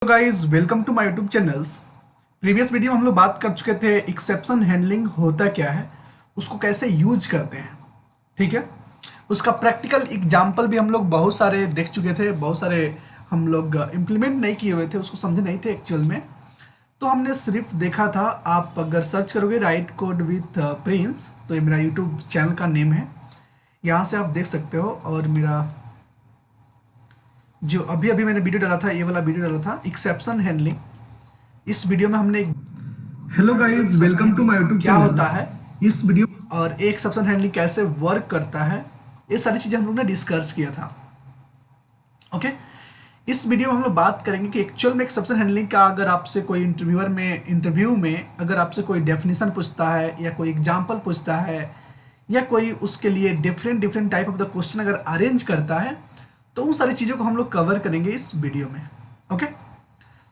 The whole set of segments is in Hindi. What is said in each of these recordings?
Guys welcome to my YouTube channels. Previous video में हम लोग बात कर चुके थे एक्सेप्शन हैंडलिंग होता क्या है, उसको कैसे यूज करते हैं। ठीक है, उसका प्रैक्टिकल एग्जांपल भी हम लोग बहुत सारे देख चुके थे, बहुत सारे हम लोग इम्प्लीमेंट नहीं किए हुए थे, उसको समझे नहीं थे एक्चुअल में। तो हमने सिर्फ देखा था। आप अगर सर्च करोगे राइट कोड विथ प्रिंस, तो ये मेरा यूट्यूब चैनल का नेम है, यहाँ से आप देख सकते हो। और मेरा जो अभी अभी मैंने वीडियो डाला था, ये वाला वीडियो डाला था एक्सेप्शन हैंडलिंग। इस वीडियो में हमने hello guys welcome to my YouTube क्या होता है इस वीडियो और एक्सेप्शन हैंडलिंग कैसे वर्क करता है, ये सारी चीज़ें हम लोग ने डिस्कस किया था। ओके, इस वीडियो में हम लोग बात करेंगे कि एक्चुअल में एक्सेप्शन हैंडलिंग का अगर आपसे कोई इंटरव्यू में अगर आपसे कोई डेफिनेशन पूछता है या कोई एग्जाम्पल पूछता है या कोई उसके लिए different different type of the question अगर अरेंज करता है, तो उन सारी चीज़ों को हम लोग कवर करेंगे इस वीडियो में। ओके,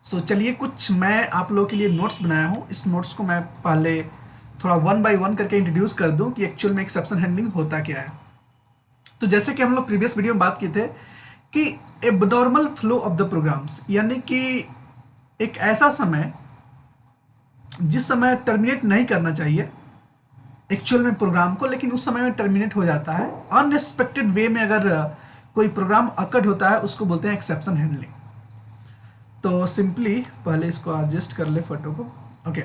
सो चलिए कुछ मैं आप लोगों के लिए नोट्स बनाया हूँ। इस नोट्स को मैं पहले थोड़ा वन बाय वन करके इंट्रोड्यूस कर दूँ कि एक्चुअल में एक्सेप्शन हैंडलिंग होता क्या है। तो जैसे कि हम लोग प्रीवियस वीडियो में बात किए थे कि abnormal flow of the programs, यानी कि एक ऐसा समय जिस समय टर्मिनेट नहीं करना चाहिए एक्चुअल में प्रोग्राम को, लेकिन उस समय में टर्मिनेट हो जाता है अनएक्सपेक्टेड वे में। अगर कोई प्रोग्राम अकड होता है उसको बोलते हैं एक्सेप्शन हैंडलिंग। तो सिंपली पहले इसको एडजस्ट कर ले फोटो को। ओके,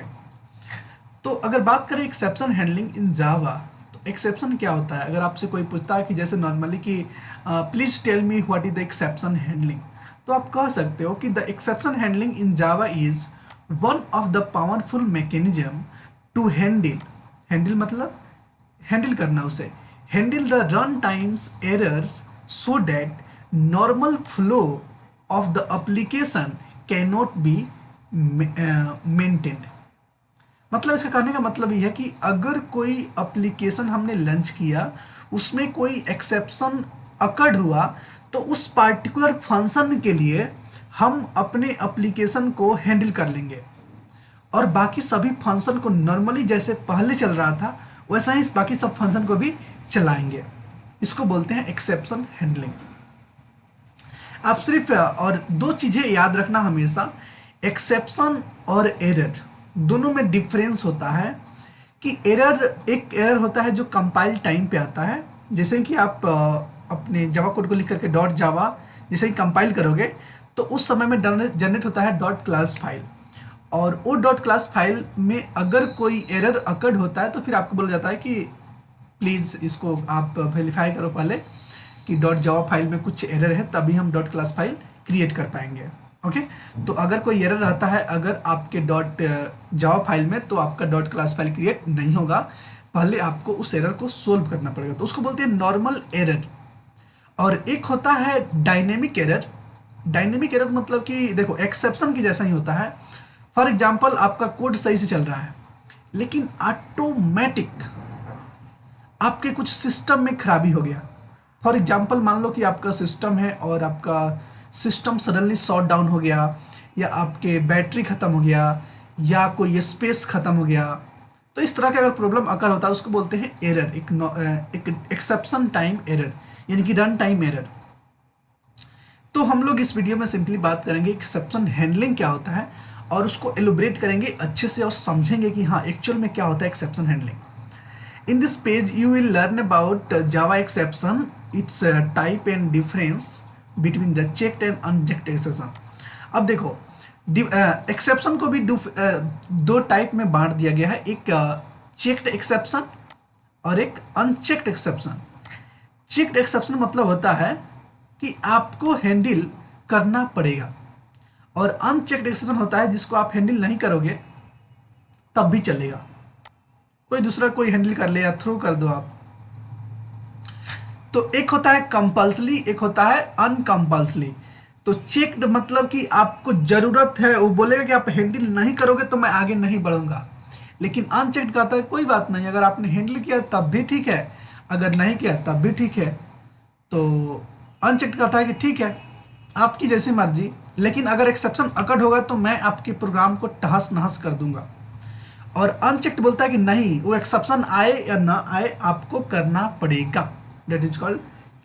तो अगर बात करें एक्सेप्शन हैंडलिंग इन जावा, तो एक्सेप्शन क्या होता है। अगर आपसे कोई पूछता है कि जैसे नॉर्मली कि please tell me what is the exception handling, तो आप कह सकते हो कि the exception handling in Java is one of the powerful mechanism to handle मतलब हैंडल करना, उसे handle the run times errors so that normal flow of the application can not be maintained. मतलब इसका कहने का मतलब ये है कि अगर कोई एप्लीकेशन हमने लॉन्च किया, उसमें कोई एक्सेप्शन अकर्ड हुआ, तो उस पार्टिकुलर फंक्शन के लिए हम अपने एप्लीकेशन को हैंडल कर लेंगे और बाकी सभी फंक्शन को नॉर्मली जैसे पहले चल रहा था वैसा ही बाकी सब फंक्शन को भी चलाएंगे। इसको बोलते हैं एक्सेप्शन हैंडलिंग। आप सिर्फ और दो चीज़ें याद रखना हमेशा, एक्सेप्शन और एरर दोनों में डिफरेंस होता है। कि एक एरर होता है जो कंपाइल टाइम पे आता है, जैसे कि आप अपने जावा कोड को लिख करके डॉट जावा जैसे ही कंपाइल करोगे तो उस समय में जनरेट होता है डॉट क्लास फाइल, और वो डॉट क्लास फाइल में अगर कोई एरर अकर्ड होता है तो फिर आपको बोला जाता है कि प्लीज़ इसको आप वेरीफाई करो पहले कि डॉट जावा फाइल में कुछ एरर है, तभी हम डॉट क्लास फाइल क्रिएट कर पाएंगे। ओके, तो अगर कोई एरर रहता है अगर आपके डॉट जावा फाइल में, तो आपका डॉट क्लास फाइल क्रिएट नहीं होगा, पहले आपको उस एरर को सोल्व करना पड़ेगा। तो उसको बोलते हैं नॉर्मल एरर। और एक होता है डायनेमिक एरर। डायनेमिक एरर मतलब कि देखो एक्सेप्शन की जैसा ही होता है। फॉर एग्जाम्पल आपका कोड सही से चल रहा है लेकिन ऑटोमेटिक आपके कुछ सिस्टम में खराबी हो गया। फॉर एग्जाम्पल मान लो कि आपका सिस्टम है और आपका सिस्टम सडनली शॉट डाउन हो गया, या आपके बैटरी ख़त्म हो गया, या कोई स्पेस ख़त्म हो गया। तो इस तरह का अगर प्रॉब्लम अकर होता है उसको बोलते हैं एरर, एक एक्सेप्शन टाइम एरर, यानी कि रन टाइम एरर। तो हम लोग इस वीडियो में सिंपली बात करेंगे एक्सेप्शन हैंडलिंग क्या होता है और उसको एलोबरेट करेंगे अच्छे से और समझेंगे कि हाँ एक्चुअल में क्या होता है exception handling. In this page, you will learn about Java exception, its type and difference between the checked and unchecked exception. अब देखो एक्सेप्शन को भी दो टाइप में बांट दिया गया है, एक चेक्ड एक्सेप्शन और एक अनचेक्ड एक्सेप्शन। चेक्ड एक्सेप्शन मतलब होता है कि आपको हैंडल करना पड़ेगा, और अनचेक्ड एक्सेप्शन होता है जिसको आप हैंडल नहीं करोगे तब भी चलेगा, कोई दूसरा कोई हैंडल कर ले या थ्रू कर दो आप। तो एक होता है कंपल्सरी, एक होता है अनकंपल्सरी। तो चेक्ड मतलब कि आपको जरूरत है, वो बोलेगा कि आप हैंडल नहीं करोगे तो मैं आगे नहीं बढ़ूंगा। लेकिन अनचेक्ड कहता है कोई बात नहीं, अगर आपने हैंडल किया तब भी ठीक है, अगर नहीं किया तब भी ठीक है। तो अनचेक्ड कहता है कि ठीक है आपकी जैसी मर्जी, लेकिन अगर एक्सेप्शन अकर्ड होगा तो मैं आपके प्रोग्राम को तहस नहस कर दूंगा। और अनचेक्ड बोलता है कि नहीं, वो एक्सेप्शन आए या ना आए आपको करना पड़ेगा। That is called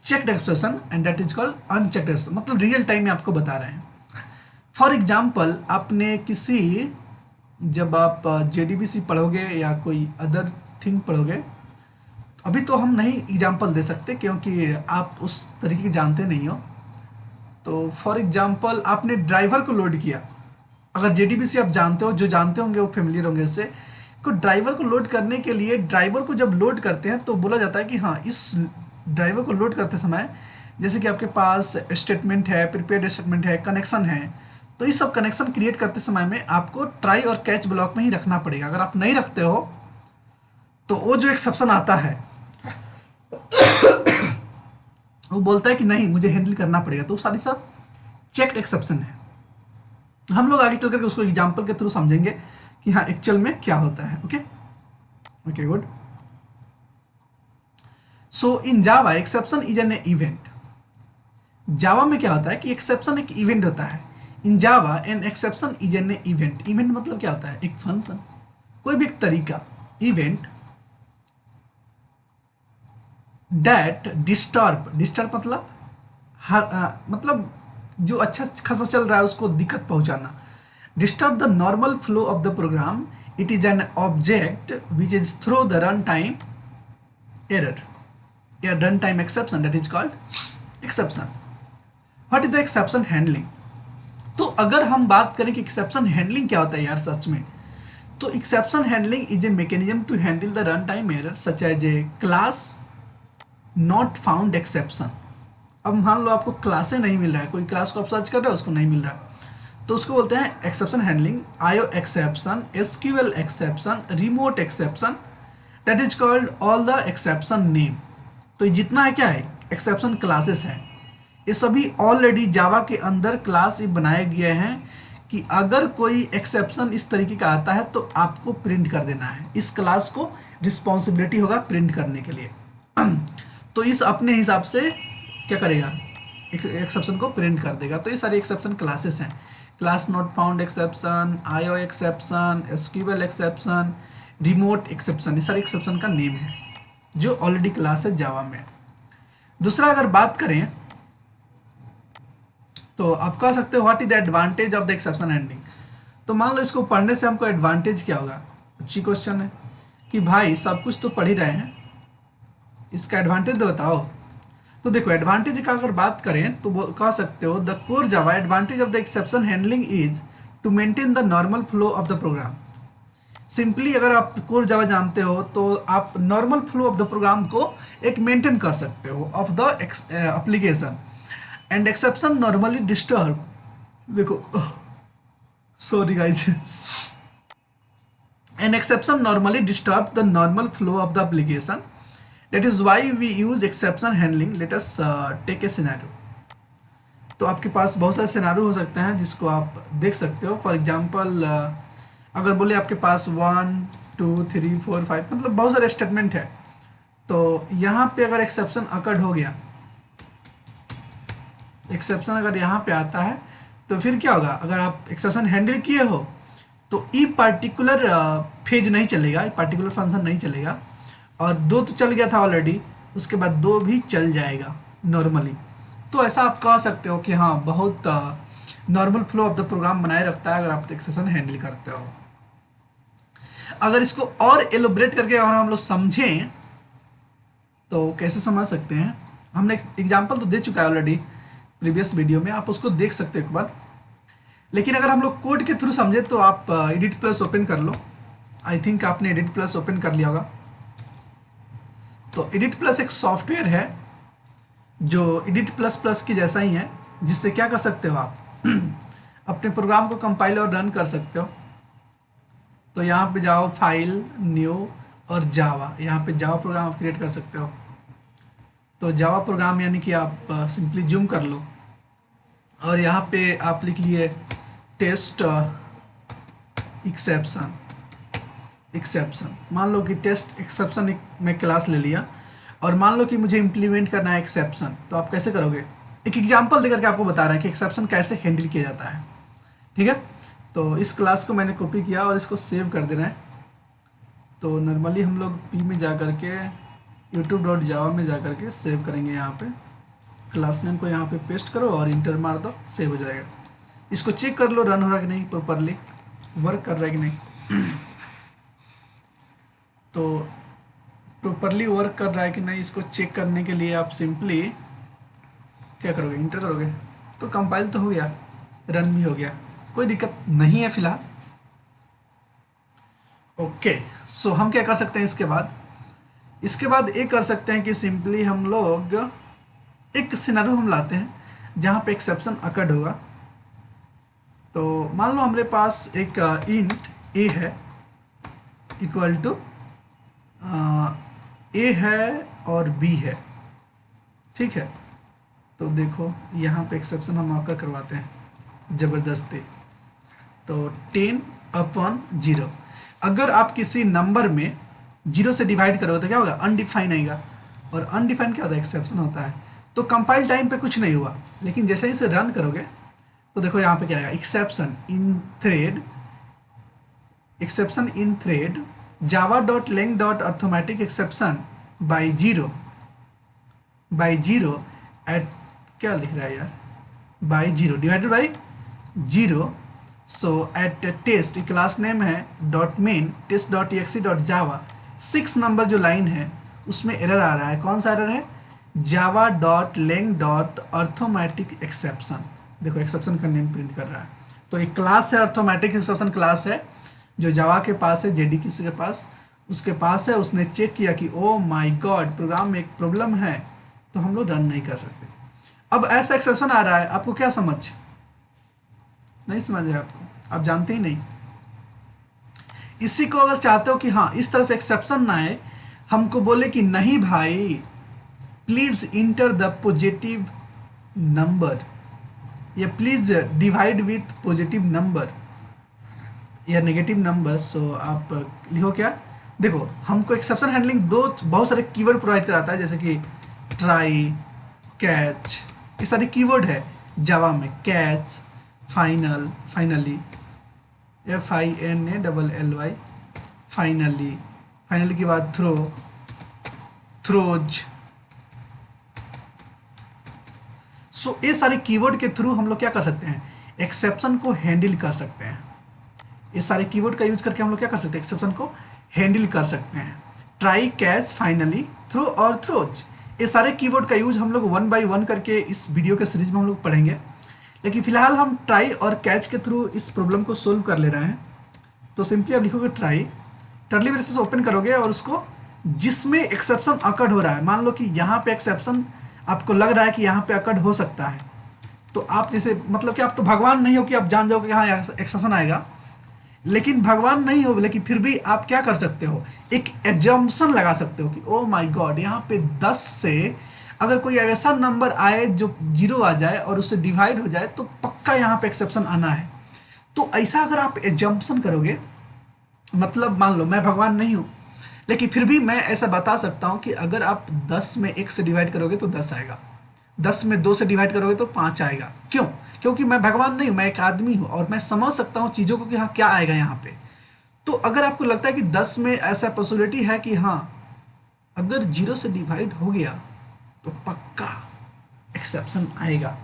checked exception and that is called unchecked exception, मतलब रियल टाइम में आपको बता रहे हैं। फॉर एग्जाम्पल आपने किसी, जब आप जेडीबीसी पढ़ोगे या कोई अदर थिंग पढ़ोगे, अभी तो हम नहीं एग्जाम्पल दे सकते क्योंकि आप उस तरीके के जानते नहीं हो। तो फॉर एग्जाम्पल आपने ड्राइवर को लोड किया, अगर जेडीबीसी आप जानते हो, जो जानते होंगे वो फेमिलियर होंगे इससे, तो ड्राइवर को लोड करने के लिए ड्राइवर को जब लोड करते हैं तो बोला जाता है कि हाँ, इस ड्राइवर को लोड करते समय जैसे कि आपके पास स्टेटमेंट है, प्रीपेड स्टेटमेंट है, कनेक्शन है, तो ये सब कनेक्शन क्रिएट करते समय में आपको ट्राई और कैच ब्लॉक में ही रखना पड़ेगा। अगर आप नहीं रखते हो तो वो जो एक्सेप्शन आता है वो बोलता है कि नहीं, मुझे हैंडल करना पड़ेगा। तो सारी सब चेक्ड एक्सेप्शन है। हम लोग आगे चल करके उसको एग्जाम्पल के थ्रू समझेंगे कि हाँ एक्चुअल में क्या होता है। Okay okay good. So in Java exception is an event. जावा में क्या होता है कि एक्सेप्शन एक इवेंट होता है। In Java an exception is an event. Event मतलब क्या होता है? एक फंक्शन, कोई भी एक तरीका, इवेंट दैट डिस्टर्ब, डिस्टर्ब मतलब मतलब जो अच्छा खासा चल रहा है उसको दिक्कत पहुंचाना। Disturb the normal flow of the program. It is an object which is through the run time error या run time exception, that is called exception. What is the exception handling? तो अगर हम बात करें कि एक्सेप्शन हैंडलिंग क्या होता है यार सच में, तो exception handling is a mechanism to handle the run time error such as a class not found exception. अब मान लो आपको क्लासे नहीं मिल रहा है, कोई क्लास को आप सर्च कर रहे हो उसको नहीं मिल रहा है, तो उसको बोलते हैं exception handling. IO exception, SQL exception, remote exception, that is called all the exception name. तो ये जितना है क्या है, एक्सेप्शन क्लासेस हैं, ये सभी ऑलरेडी जावा के अंदर क्लास ये बनाए गए हैं कि अगर कोई एक्सेप्शन इस तरीके का आता है तो आपको प्रिंट कर देना है। इस क्लास को रिस्पॉन्सिबिलिटी होगा प्रिंट करने के लिए। तो इस अपने हिसाब से क्या करेगा, एक्सेप्शन को प्रिंट कर देगा। तो ये सारी एक्सेप्शन क्लासेस हैं। Class not found exception, IO exception, SQL exception, remote exception, ये सारे एक्सेप्शन का नेम है जो ऑलरेडी क्लास है जावा में। दूसरा अगर बात करें तो आप कह सकते हो what is the advantage of the exception handling. तो मान लो इसको पढ़ने से हमको एडवांटेज क्या होगा? अच्छी क्वेश्चन है कि भाई सब कुछ तो पढ़ ही रहे हैं, इसका एडवांटेज तो बताओ। तो देखो एडवांटेज का अगर बात करें तो कह सकते हो the core Java advantage of the exception handling is to maintain the normal flow of the program. Simply अगर आप कोर जावा जानते हो तो आप normal flow of the program को एक मेंटेन कर सकते हो of the application. And exception normally disturb, देखो sorry guys, an exception normally disturb the normal flow of the application, that is why we use exception handling. Let us take a scenario. तो आपके पास बहुत सारे सिनेरियो हो सकते हैं जिसको आप देख सकते हो। फॉर एग्जांपल अगर बोले आपके पास 1 2 3 4 5 मतलब बहुत सारे स्टेटमेंट है, तो यहाँ पे अगर एक्सेप्शन अकर्ड हो गया, एक्सेप्शन अगर यहाँ पे आता है तो फिर क्या होगा? अगर आप एक्सेप्शन हैंडल किए हो तो ई पार्टिकुलर फेज नहीं चलेगा, ई पार्टिकुलर फंक्शन नहीं चलेगा, और 2 तो चल गया था ऑलरेडी, उसके बाद 2 भी चल जाएगा नॉर्मली। तो ऐसा आप कह सकते हो कि हाँ बहुत normal flow of the program बनाए रखता है अगर आप एक्सेप्शन हैंडल करते हो। अगर इसको और एलोब्रेट करके अगर हम लोग समझें तो कैसे समझ सकते हैं? हमने एग्जाम्पल तो दे चुका है ऑलरेडी प्रीवियस वीडियो में, आप उसको देख सकते हो एक बार। लेकिन अगर हम लोग कोड के थ्रू समझे तो आप एडिट प्लस ओपन कर लो। आई थिंक आपने एडिट प्लस ओपन कर लिया होगा। तो एडिट प्लस एक सॉफ्टवेयर है जो एडिट प्लस प्लस की जैसा ही है, जिससे क्या कर सकते हो आप अपने प्रोग्राम को कंपाइल और रन कर सकते हो। तो यहाँ पे जाओ, फाइल, न्यू और जावा, यहाँ पे जावा प्रोग्राम आप क्रिएट कर सकते हो। तो जावा प्रोग्राम यानी कि आप सिंपली जूम कर लो और यहाँ पे आप लिख लिए टेस्ट एक्सेप्शन। एक्सेप्शन मान लो कि टेस्ट एक्सेप्शन में क्लास ले लिया और मान लो कि मुझे इम्प्लीमेंट करना है एक्सेप्शन, तो आप कैसे करोगे? एक एग्जांपल देकर के आपको बता रहा है कि एक्सेप्शन कैसे हैंडल किया जाता है। ठीक है, तो इस क्लास को मैंने कॉपी किया और इसको सेव कर देना है। तो नॉर्मली हम लोग पी में जा कर के youtube.java में जा कर के सेव करेंगे। यहाँ पे क्लास नेम को यहाँ पे पेस्ट करो और इंटर मार दो, सेव हो जाएगा। इसको चेक कर लो रन हो रहा है कि नहीं, प्रॉपरली वर्क कर रहा है कि नहीं। तो प्रॉपरली वर्क कर रहा है कि नहीं, इसको चेक करने के लिए आप सिंपली क्या करोगे, इंटर करोगे, तो कंपाइल तो हो गया, रन भी हो गया, कोई दिक्कत नहीं है फिलहाल। ओके, सो हम क्या कर सकते हैं इसके बाद ये कर सकते हैं कि सिंपली हम लोग एक सिनेरियो हम लाते हैं जहाँ पे एक्सेप्शन अकर्ड होगा। तो मान लो हमारे पास एक इंट ए है इक्वल टू ए है और बी है, ठीक है। तो देखो यहाँ पे एक्सेप्शन हम अकर करवाते हैं ज़बरदस्ती। तो 10/0, अगर आप किसी नंबर में 0 से डिवाइड करोगे तो क्या होगा, अनडिफाइन आएगा, और अनडिफाइन क्या होता है, एक्सेप्शन होता है। तो कंपाइल टाइम पे कुछ नहीं हुआ, लेकिन जैसे ही इसे रन करोगे तो देखो यहाँ पे क्या आएगा, exception in thread java.lang.arithmetic exception by 0 at, क्या लिख रहा है यार, by 0 divided by 0। So at test class name है dot main test dot exe dot Java, 6 number जो लाइन है उसमें एरर आ रहा है। कौन सा एरर है, java.lang.arithmetic exception। देखो एक्सेप्शन का नेम प्रिंट कर रहा है। तो एक क्लास है अर्थोमेटिक एक्सेप्शन क्लास है जो जावा के पास है, जेडी किसी के पास, उसके पास है। उसने चेक किया कि ओ माय गॉड प्रोग्राम में एक प्रॉब्लम है, तो हम लोग रन नहीं कर सकते। अब ऐसा एक्सेप्शन आ रहा है, आपको क्या समझ नहीं समझ रहा है, आप जानते ही नहीं। इसी को अगर चाहते हो कि हाँ इस तरह से एक्सेप्शन ना आए, हमको बोले कि नहीं भाई please enter the positive number, या please divide with positive number या नेगेटिव नंबर। सो आप लिखो क्या, देखो हमको एक्सेप्शन हैंडलिंग बहुत सारे कीवर्ड प्रोवाइड कराता है, जैसे कि ट्राई, कैच, ये सारे कीवर्ड है जावा में। कैच, फाइनली, FINALLY, फाइनली के बाद थ्रोज। सो ये सारे कीवर्ड के थ्रू हम लोग क्या कर सकते हैं, एक्सेप्शन को हैंडल कर सकते हैं। ये सारे कीवर्ड का यूज करके हम लोग क्या कर सकते हैं, एक्सेप्शन को हैंडल कर सकते हैं। ट्राई, कैच, फाइनली, थ्रो और थ्रोज, ये सारे कीवर्ड का यूज हम लोग 1 बाय 1 करके इस वीडियो के सीरीज में हम लोग पढ़ेंगे। लेकिन फिलहाल हम ट्राई और कैच के थ्रू इस प्रॉब्लम को सोल्व कर ले रहे हैं। तो सिंपली आप लिखोगे ट्राई, कर्ली ब्रेसेस ओपन करोगे और उसको जिसमें एक्सेप्शन अकर्ड हो रहा है, मान लो कि यहाँ पे एक्सेप्शन आपको लग रहा है कि यहाँ पे अकर्ड हो सकता है, तो आप जैसे मतलब कि आप तो भगवान नहीं हो कि आप जान जाओगे कि हाँ एक्सेप्शन आएगा, लेकिन भगवान नहीं हो, लेकिन फिर भी आप क्या कर सकते हो, एक एजम्पशन लगा सकते हो कि ओ माय गॉड यहाँ पे 10 से अगर कोई ऐसा नंबर आए जो 0 आ जाए और उससे डिवाइड हो जाए तो पक्का यहाँ पे एक्सेप्शन आना है। तो ऐसा अगर आप एजम्पशन करोगे, मतलब मान लो मैं भगवान नहीं हूँ, लेकिन फिर भी मैं ऐसा बता सकता हूँ कि अगर आप 10 में 1 से डिवाइड करोगे तो 10 आएगा, 10 में 2 से डिवाइड करोगे तो 5 आएगा। क्यों, क्योंकि मैं भगवान नहीं हूँ, मैं एक आदमी हूँ और मैं समझ सकता हूँ चीज़ों को कि हाँ क्या आएगा यहाँ पे। तो अगर आपको लगता है कि 10 में ऐसा पॉसिबिलिटी है कि हाँ अगर 0 से डिवाइड हो गया तो पक्का एक्सेप्शन आएगा,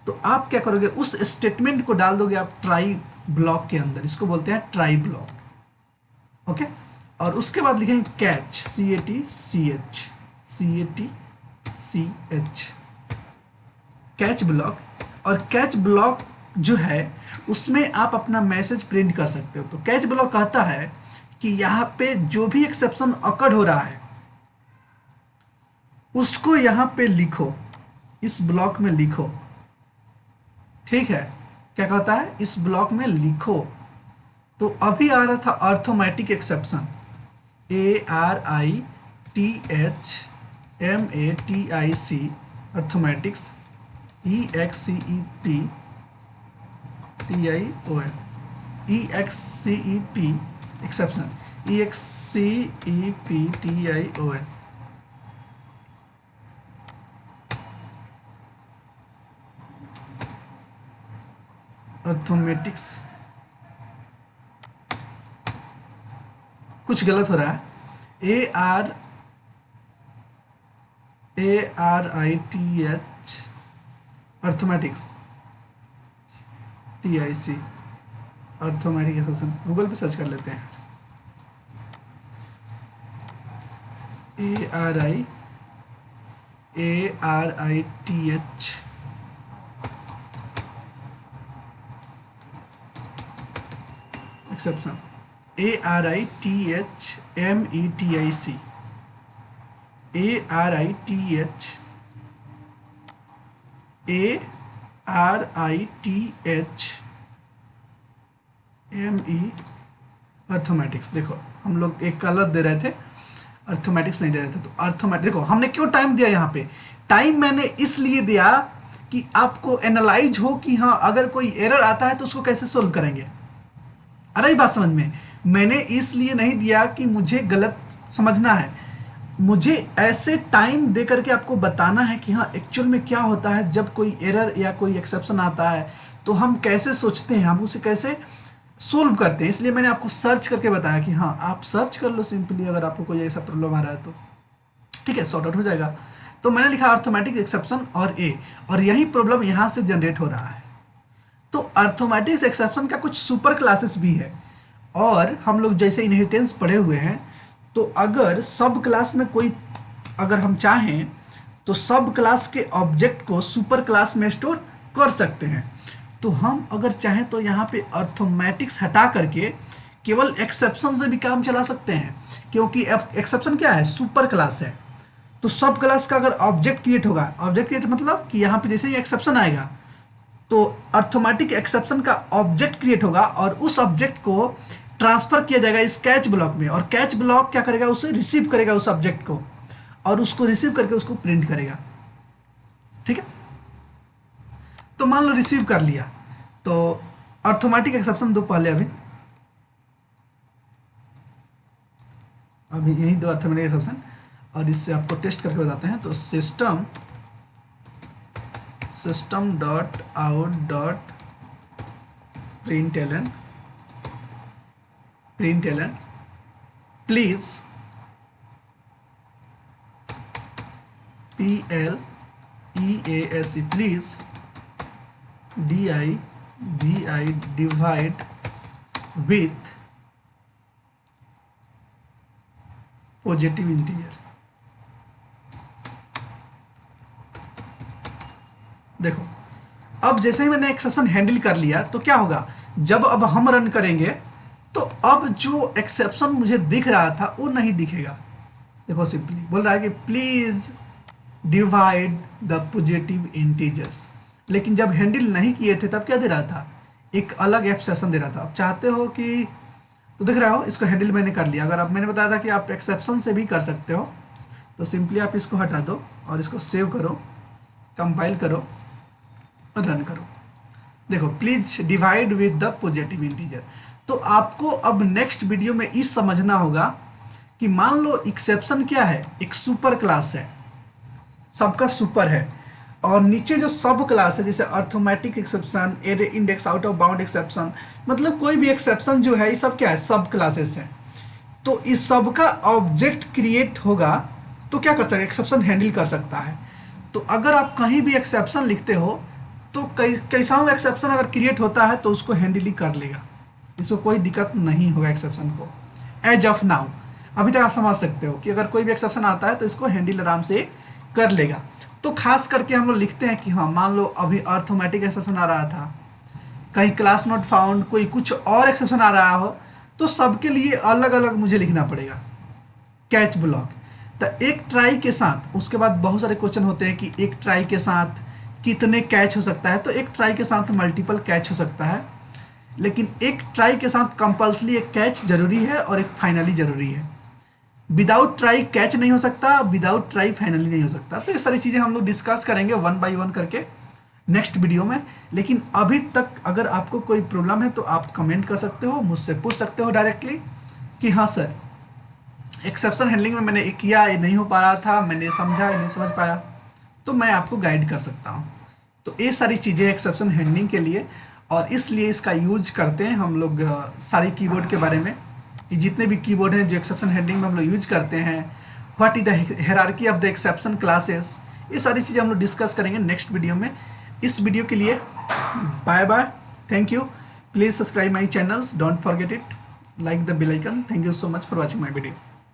तो आप क्या करोगे, उस स्टेटमेंट को डाल दोगे आप ट्राई ब्लॉक के अंदर, इसको बोलते हैं ट्राई ब्लॉक। ओके, और उसके बाद लिखेंगे कैच, CATCH, कैच ब्लॉक। और कैच ब्लॉक जो है उसमें आप अपना मैसेज प्रिंट कर सकते हो। तो कैच ब्लॉक कहता है कि यहाँ पे जो भी एक्सेप्शन अकर्ड हो रहा है उसको यहाँ पे लिखो, इस ब्लॉक में लिखो, ठीक है। क्या कहता है, इस ब्लॉक में लिखो। तो अभी आ रहा था arithmetic exception, ARITHMATIC, अर्थोमेटिक्स, EXCEPTION, exception, EXCEPTION। अर्थोमेटिक्स, कुछ गलत हो रहा है, ARITH अर्थोमेटिक्स, TIC, arithmetic exception, Google पे सर्च कर लेते हैं। ARITH exception, ARITHMETIC, ARITHME arithmetics. देखो हम लोग एक गलत दे रहे थे, अर्थमेटिक्स नहीं दे रहे थे। तो अर्थमेटिक्स देखो हमने क्यों टाइम दिया यहाँ पे, टाइम मैंने इसलिए दिया कि आपको एनालाइज हो कि हाँ अगर कोई एरर आता है तो उसको कैसे सोल्व करेंगे। आ रही बात समझ में? मैंने इसलिए नहीं दिया कि मुझे गलत समझना है, मुझे ऐसे टाइम दे करके आपको बताना है कि हाँ एक्चुअल में क्या होता है जब कोई एरर या कोई एक्सेप्शन आता है तो हम कैसे सोचते हैं, हम उसे कैसे सोल्व करते हैं। इसलिए मैंने आपको सर्च करके बताया कि हाँ आप सर्च कर लो सिंपली, अगर आपको कोई ऐसा प्रॉब्लम आ रहा है तो ठीक है, सॉर्ट आउट हो जाएगा। तो मैंने लिखा अर्थमेटिक एक्सेप्शन और ए, और यही प्रॉब्लम यहाँ से जनरेट हो रहा है। तो अर्थमेटिक एक्सेप्शन का कुछ सुपर क्लासेस भी है, और हम लोग जैसे इनहेरिटेंस पढ़े हुए हैं, तो अगर सब क्लास में कोई, अगर हम चाहें तो सब क्लास के ऑब्जेक्ट को सुपर क्लास में स्टोर कर सकते हैं। तो हम अगर चाहें तो यहाँ पे अर्थमेटिक्स हटा करके केवल एक्सेप्शन से भी काम चला सकते हैं, क्योंकि एक्सेप्शन क्या है, सुपर क्लास है। तो सब क्लास का अगर ऑब्जेक्ट क्रिएट होगा, ऑब्जेक्ट क्रिएट मतलब कि यहाँ पे जैसे ही एक्सेप्शन आएगा तो अर्थमेटिक एक्सेप्शन का ऑब्जेक्ट क्रिएट होगा और उस ऑब्जेक्ट को ट्रांसफर किया जाएगा इस कैच ब्लॉक में, और कैच ब्लॉक क्या करेगा, उसे रिसीव करेगा उस ऑब्जेक्ट को, और उसको रिसीव करके उसको प्रिंट करेगा। ठीक है, तो मान लो रिसीव कर लिया, तो अर्थमेटिक एक्सेप्शन दो पहले, अभी यही दो अर्थमेटिक एक्सेप्शन, और इससे आपको टेस्ट करके बताते हैं। तो system dot out dot println please PLEASE please DIVI divide with positive integer. देखो अब जैसे ही मैंने एक्सेप्शन हैंडल कर लिया तो क्या होगा, जब अब हम रन करेंगे तो अब जो एक्सेप्शन मुझे दिख रहा था वो नहीं दिखेगा। देखो सिंपली बोल रहा है कि please divide the positive integers, लेकिन जब हैंडल नहीं किए थे तब क्या दे रहा था, एक अलग एक्सेप्शन दे रहा था। अब चाहते हो कि तो दिख रहा हो, इसको हैंडल मैंने कर लिया। अगर अब मैंने बताया था कि आप एक्सेप्शन से भी कर सकते हो, तो सिंपली आप इसको हटा दो और इसको सेव करो, कंपाइल करो और रन करो। देखो please divide with the positive integer. तो आपको अब नेक्स्ट वीडियो में इस समझना होगा कि मान लो एक्सेप्शन क्या है, एक सुपर क्लास है, सबका सुपर है, और नीचे जो सब क्लास है जैसे arithmetic exception, array index, out of bound exception, मतलब कोई भी एक्सेप्शन जो है ये सब क्या है, सब क्लासेस है। तो इस सब का ऑब्जेक्ट क्रिएट होगा तो क्या कर सकता है, एक्सेप्शन हैंडल कर सकता है। तो अगर आप कहीं भी एक्सेप्शन लिखते हो तो कैसा हो एक्सेप्शन अगर क्रिएट होता है तो उसको हैंडल ही कर लेगा, इसको कोई दिक्कत नहीं होगा एक्सेप्शन को। एज ऑफ नाउ अभी तक आप समझ सकते हो कि अगर कोई भी एक्सेप्शन आता है तो इसको हैंडल आराम से कर लेगा। तो खास करके हम लोग लिखते हैं कि हाँ मान लो अभी अर्थमेटिक एक्सेप्शन आ रहा था, कहीं क्लास नॉट फाउंड, कोई कुछ और एक्सेप्शन आ रहा हो, तो सबके लिए अलग अलग मुझे लिखना पड़ेगा कैच ब्लॉक। तो एक ट्राई के साथ, उसके बाद बहुत सारे क्वेश्चन होते हैं कि एक ट्राई के साथ कितने कैच हो सकता है, तो एक ट्राई के साथ मल्टीपल कैच हो सकता है, लेकिन एक ट्राई के साथ कंपल्सरी एक कैच जरूरी है और एक फाइनली जरूरी है। विदाउट ट्राई कैच नहीं हो सकता, विदाउट ट्राई फाइनली नहीं हो सकता। तो ये सारी चीज़ें हम लोग डिस्कस करेंगे 1 by 1 करके नेक्स्ट वीडियो में। लेकिन अभी तक अगर आपको कोई प्रॉब्लम है तो आप कमेंट कर सकते हो, मुझसे पूछ सकते हो डायरेक्टली कि हाँ सर एक्सेप्शन हैंडलिंग में मैंने किया, ये नहीं हो पा रहा था, मैंने समझा, नहीं समझ पाया, तो मैं आपको गाइड कर सकता हूँ। तो ये सारी चीज़ें एक्सेप्शन हैंडलिंग के लिए, और इसलिए इसका यूज करते हैं हम लोग सारी कीवर्ड के बारे में। ये जितने भी कीवर्ड हैं जो एक्सेप्शन हैंडलिंग में हम लोग यूज करते हैं, what is the hierarchy of the exception classes, ये सारी चीज़ें हम लोग डिस्कस करेंगे नेक्स्ट वीडियो में। इस वीडियो के लिए bye bye, Thank you. Please subscribe my channels. Don't forget it. Like the bell icon. Thank you so much for watching my video.